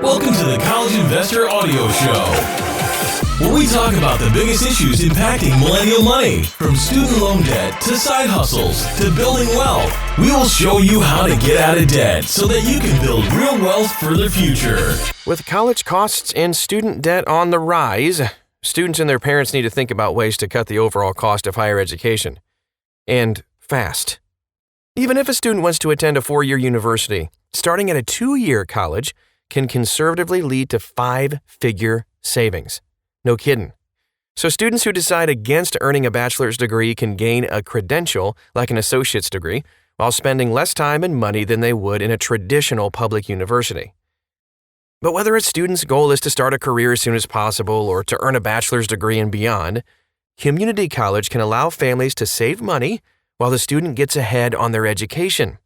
Welcome to the College Investor Audio Show, where we talk about the biggest issues impacting millennial money, from student loan debt to side hustles to building wealth. We will show you how to get out of debt so that you can build real wealth for the future. With college costs and student debt on the rise, students and their parents need to think about ways to cut the overall cost of higher education. And fast. Even if a student wants to attend a 4-year university, starting at a 2-year college can conservatively lead to 5-figure savings. No kidding. So students who decide against earning a bachelor's degree can gain a credential like an associate's degree while spending less time and money than they would in a traditional public university. But whether a student's goal is to start a career as soon as possible or to earn a bachelor's degree and beyond, community college can allow families to save money while the student gets ahead on their education.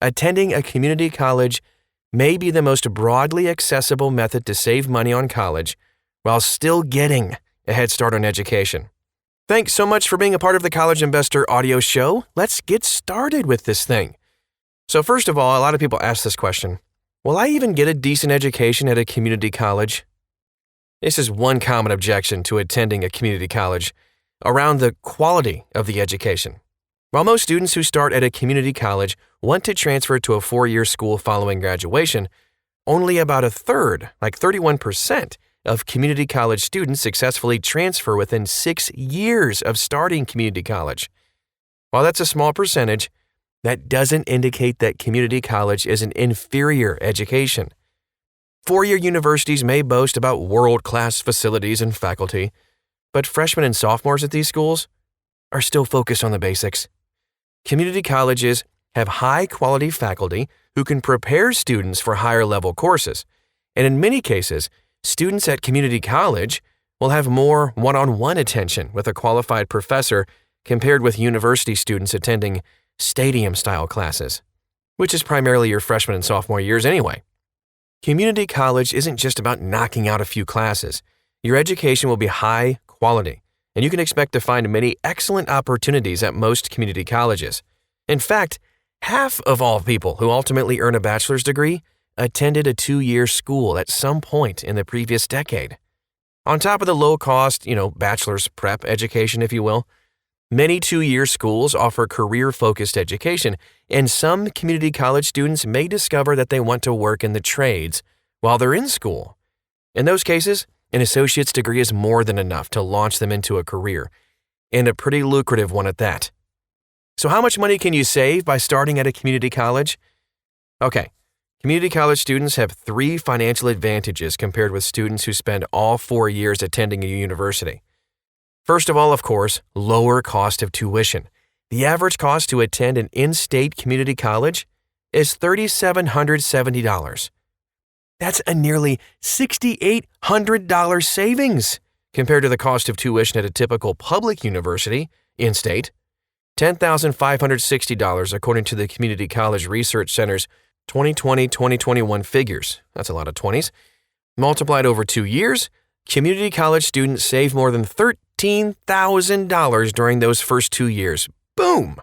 Attending a community college may be the most broadly accessible method to save money on college while still getting a head start on education. Thanks so much for being a part of the College Investor Audio Show. Let's get started with this thing. So first of all, a lot of people ask this question: will I even get a decent education at a community college? This is one common objection to attending a community college around the quality of the education. While most students who start at a community college want to transfer to a 4-year school following graduation, only about a third, like 31%, of community college students successfully transfer within 6 years of starting community college. While that's a small percentage, that doesn't indicate that community college is an inferior education. 4-year universities may boast about world-class facilities and faculty, but freshmen and sophomores at these schools are still focused on the basics. Community colleges have high-quality faculty who can prepare students for higher-level courses, and in many cases, students at community college will have more one-on-one attention with a qualified professor compared with university students attending stadium-style classes, which is primarily your freshman and sophomore years anyway. Community college isn't just about knocking out a few classes. Your education will be high quality, and you can expect to find many excellent opportunities at most community colleges. In fact, half of all people who ultimately earn a bachelor's degree attended a 2-year school at some point in the previous decade. On top of the low-cost, bachelor's prep education, if you will, many 2-year schools offer career-focused education, and some community college students may discover that they want to work in the trades while they're in school. In those cases, an associate's degree is more than enough to launch them into a career, and a pretty lucrative one at that. So how much money can you save by starting at a community college? Okay, community college students have 3 financial advantages compared with students who spend all 4 years attending a university. First of all, of course, lower cost of tuition. The average cost to attend an in-state community college is $3,770. That's a nearly $6,800 savings compared to the cost of tuition at a typical public university in-state. $10,560 according to the Community College Research Center's 2020-2021 figures. That's a lot of 20s. Multiplied over 2 years, community college students save more than $13,000 during those first 2 years. Boom!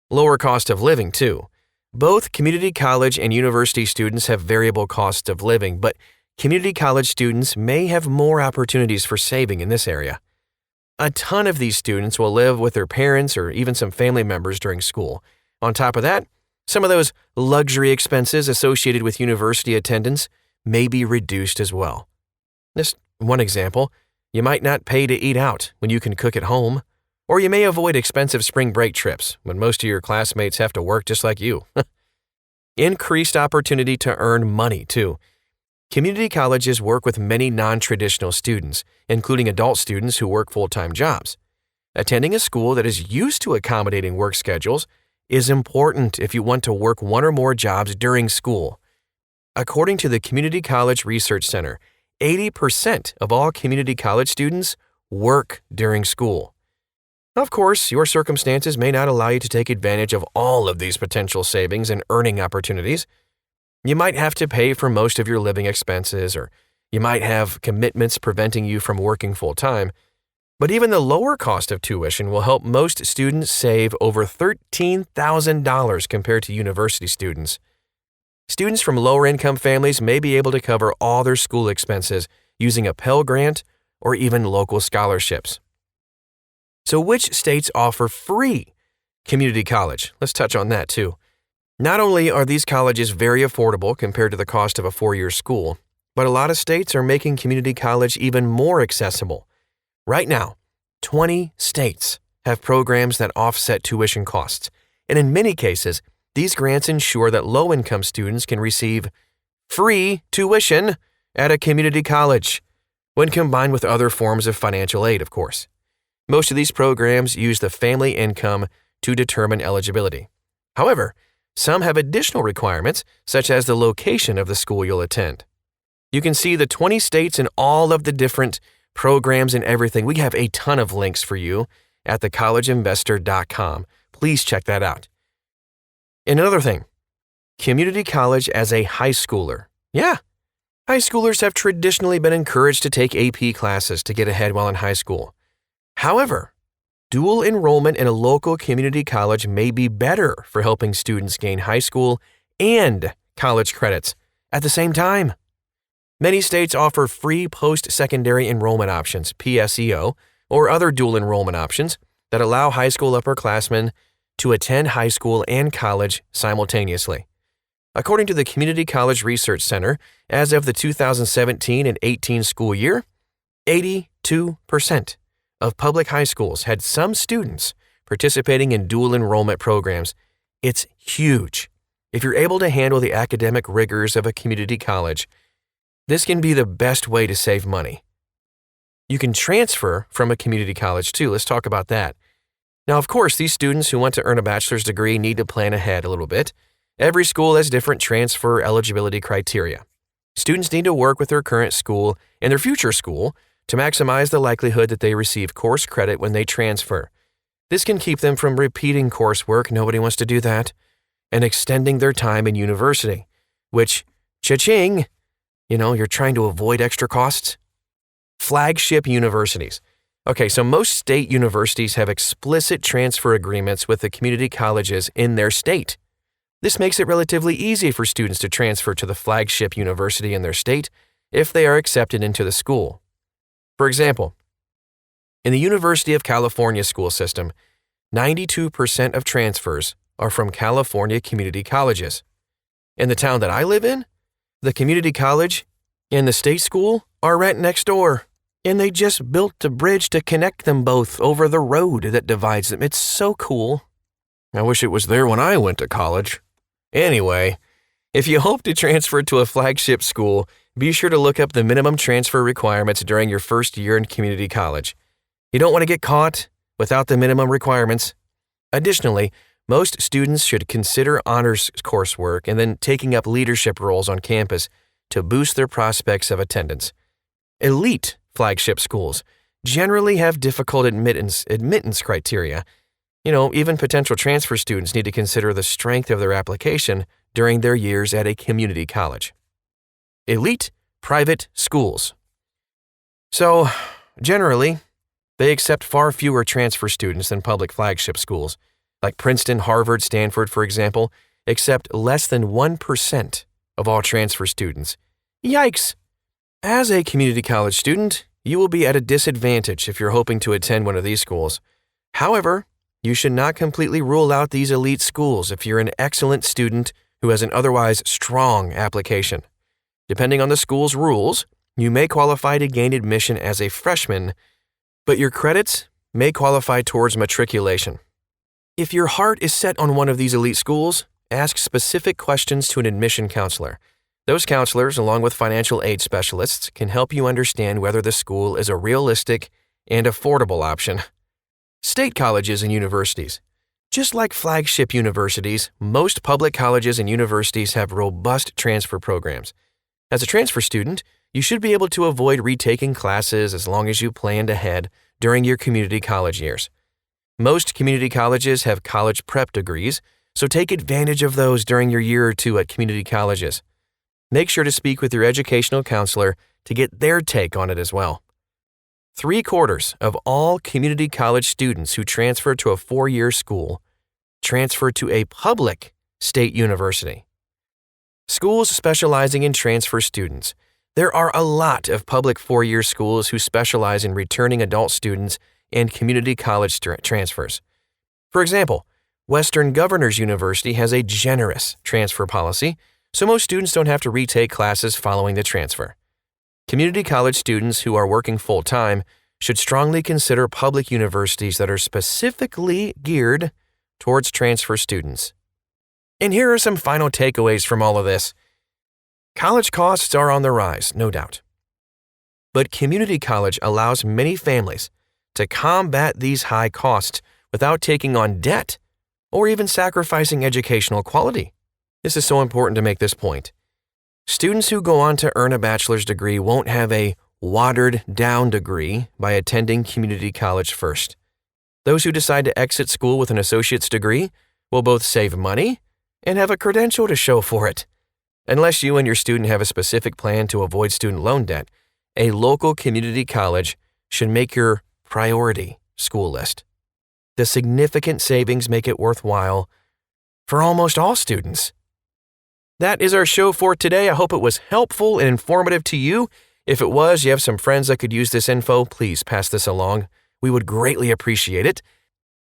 Lower cost of living, too. Both community college and university students have variable costs of living, but community college students may have more opportunities for saving in this area. A ton of these students will live with their parents or even some family members during school. On top of that, some of those luxury expenses associated with university attendance may be reduced as well. Just one example, you might not pay to eat out when you can cook at home, or you may avoid expensive spring break trips when most of your classmates have to work just like you. Increased opportunity to earn money, too. Community colleges work with many non-traditional students, including adult students who work full-time jobs. Attending a school that is used to accommodating work schedules is important if you want to work 1 or more jobs during school. According to the Community College Research Center, 80% of all community college students work during school. Of course, your circumstances may not allow you to take advantage of all of these potential savings and earning opportunities. You might have to pay for most of your living expenses, or you might have commitments preventing you from working full-time. But even the lower cost of tuition will help most students save over $13,000 compared to university students. Students from lower-income families may be able to cover all their school expenses using a Pell Grant or even local scholarships. So which states offer free community college? Let's touch on that too. Not only are these colleges very affordable compared to the cost of a four-year school, but a lot of states are making community college even more accessible. Right now, 20 states have programs that offset tuition costs, and in many cases, these grants ensure that low-income students can receive free tuition at a community college, when combined with other forms of financial aid, of course. Most of these programs use the family income to determine eligibility. However, some have additional requirements, such as the location of the school you'll attend. You can see the 20 states and all of the different programs and everything. We have a ton of links for you at thecollegeinvestor.com. Please check that out. And another thing, community college as a high schooler. Yeah, high schoolers have traditionally been encouraged to take AP classes to get ahead while in high school. However, dual enrollment in a local community college may be better for helping students gain high school and college credits at the same time. Many states offer free post-secondary enrollment options, PSEO, or other dual enrollment options that allow high school upperclassmen to attend high school and college simultaneously. According to the Community College Research Center, as of the 2017 and 18 school year, 82% of public high schools had some students participating in dual enrollment programs. It's huge. If you're able to handle the academic rigors of a community college, this can be the best way to save money. You can transfer from a community college too. Let's talk about that. Now, of course, these students who want to earn a bachelor's degree need to plan ahead a little bit. Every school has different transfer eligibility criteria. Students need to work with their current school and their future school to maximize the likelihood that they receive course credit when they transfer. This can keep them from repeating coursework, nobody wants to do that, and extending their time in university, which, cha-ching, you're trying to avoid extra costs. Flagship universities. Okay, so most state universities have explicit transfer agreements with the community colleges in their state. This makes it relatively easy for students to transfer to the flagship university in their state if they are accepted into the school. For example, in the University of California school system, 92% of transfers are from California community colleges. In the town that I live in, the community college and the state school are right next door, and they just built a bridge to connect them both over the road that divides them. It's so cool. I wish it was there when I went to college. Anyway, if you hope to transfer to a flagship school, be sure to look up the minimum transfer requirements during your first year in community college. You don't want to get caught without the minimum requirements. Additionally, most students should consider honors coursework and then taking up leadership roles on campus to boost their prospects of attendance. Elite flagship schools generally have difficult admittance criteria. Even potential transfer students need to consider the strength of their application during their years at a community college. Elite private schools. So, generally, they accept far fewer transfer students than public flagship schools. Like Princeton, Harvard, Stanford, for example, accept less than 1% of all transfer students. Yikes! As a community college student, you will be at a disadvantage if you're hoping to attend one of these schools. However, you should not completely rule out these elite schools if you're an excellent student who has an otherwise strong application. Depending on the school's rules, you may qualify to gain admission as a freshman, but your credits may qualify towards matriculation. If your heart is set on one of these elite schools, ask specific questions to an admission counselor. Those counselors, along with financial aid specialists, can help you understand whether the school is a realistic and affordable option. State colleges and universities. Just like flagship universities, most public colleges and universities have robust transfer programs. As a transfer student, you should be able to avoid retaking classes as long as you planned ahead during your community college years. Most community colleges have college prep degrees, so take advantage of those during your year or two at community colleges. Make sure to speak with your educational counselor to get their take on it as well. 3/4 of all community college students who transfer to a 4-year school transfer to a public state university. Schools specializing in transfer students. There are a lot of public four-year schools who specialize in returning adult students and community college transfers. For example, Western Governors University has a generous transfer policy, so most students don't have to retake classes following the transfer. Community college students who are working full-time should strongly consider public universities that are specifically geared towards transfer students. And here are some final takeaways from all of this. College costs are on the rise, no doubt. But community college allows many families to combat these high costs without taking on debt or even sacrificing educational quality. This is so important to make this point. Students who go on to earn a bachelor's degree won't have a watered-down degree by attending community college first. Those who decide to exit school with an associate's degree will both save money and have a credential to show for it. Unless you and your student have a specific plan to avoid student loan debt, a local community college should make your priority school list. The significant savings make it worthwhile for almost all students. That is our show for today. I hope it was helpful and informative to you. If it was, you have some friends that could use this info, please pass this along. We would greatly appreciate it.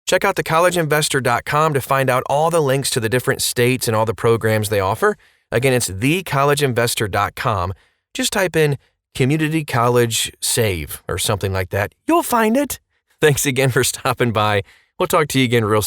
Check out thecollegeinvestor.com to find out all the links to the different states and all the programs they offer. Again, it's thecollegeinvestor.com. Just type in Community College Save or something like that. You'll find it. Thanks again for stopping by. We'll talk to you again real soon.